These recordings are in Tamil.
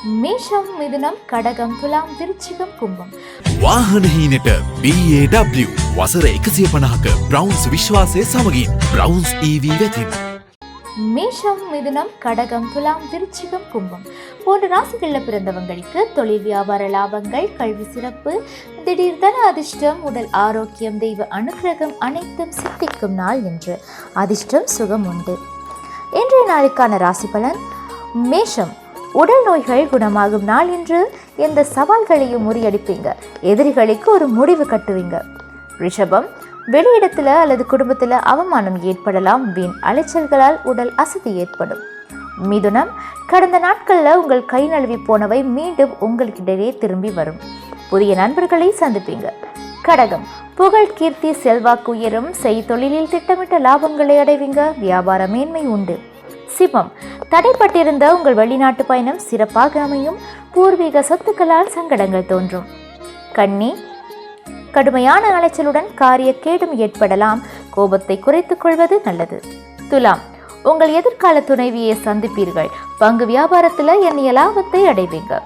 மேஷம், மிதுனம், கடகம், துலாம், விருச்சிகம், கும்பம். වාහන හීනට BAW වසර 150ක බ්‍රවුන්ස් විශ්වාසය සමගින් බ්‍රවුන්ස් EV වෙතින්. மேஷம், மிதுனம், கடகம், துலாம், விருச்சிகம், கும்பம் போன்ற ராசிகளில் பிறந்தவங்களுக்கு தொழில் வியாபார லாபங்கள், கல்வி சிறப்பு, திடீர் தன அதிர்ஷ்டம், உடல் ஆரோக்கியம், தெய்வ அனுகிரகம் அனைத்தும் சித்திக்கும் நாள் என்று அதிர்ஷ்டம் சுகம் உண்டு. இன்றைய நாளுக்கான ராசி பலன். மேஷம், உடல் நோய்கள் குணமாகும் நாள் என்று எந்த சவால்களையும் முறியடிப்பீங்க. எதிரிகளுக்கு ஒரு முடிவு கட்டுவீங்க. ரிஷபம், வெளியிடத்தில் அல்லது குடும்பத்தில் அவமானம் ஏற்படலாம். வீண் அலைச்சல்களால் உடல் அசதி ஏற்படும். மிதுனம், கடந்த நாட்களில் உங்கள் கை நழுவி போனவை மீண்டும் உங்களுக்கிடையே திரும்பி வரும். புதிய நண்பர்களை சந்திப்பீங்க. கடகம், புகழ், கீர்த்தி, செல்வாக்கு உயரும். தொழிலில் திட்டமிட்ட லாபங்களை அடைவீங்க. வியாபார மேன்மை உண்டு. சிம்மம், தடைப்பட்டிருந்த உங்கள் வெளிநாட்டு பயணம் சிறப்பாக அமையும். பூர்வீக சொத்துக்களால் சங்கடங்கள் தோன்றும். கன்னி, கடுமையான அலைச்சலுடன் காரிய கேடும் ஏற்படலாம். கோபத்தை குறைத்துக் கொள்வது நல்லது. துலாம், உங்கள் எதிர்கால துணைவியை சந்திப்பீர்கள். பங்கு வியாபாரத்தில் எண்ணிய லாபத்தை அடைவீங்க.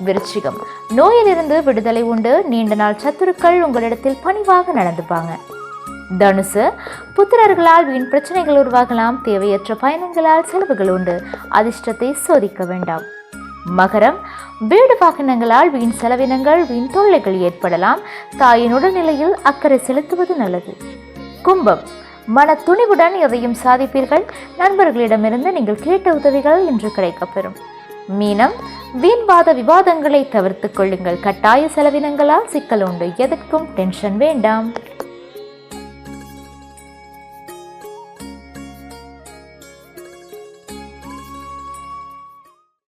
விருச்சிகம், நோயிலிருந்து விடுதலை உண்டு. நீண்ட நாள் சத்துருக்கள் உங்களிடத்தில் பணிவாக நடந்துப்பாங்க. தனுசு, புத்திரர்களால் வீண் பிரச்சனைகள் உருவாகலாம். தேவையற்ற பயணங்களால் செலவுகள் உண்டு. அதிர்ஷ்டத்தை சோதிக்க வேண்டாம். மகரம், வீடு வாகனங்களால் வீண் செலவினங்கள், வீண் தொல்லைகள் ஏற்படலாம். தாயின் உடல்நிலையில் அக்கறை செலுத்துவது நல்லது. கும்பம், மன துணிவுடன் எதையும் சாதிப்பீர்கள். நண்பர்களிடமிருந்து நீங்கள் கேட்ட உதவிகள் இன்று கிடைக்கப்பெறும். மீனம், வீண்வாத விவாதங்களை தவிர்த்துக் கொள்ளுங்கள். கட்டாய செலவினங்களால் சிக்கல் உண்டு. எதற்கும் டென்ஷன் வேண்டாம்.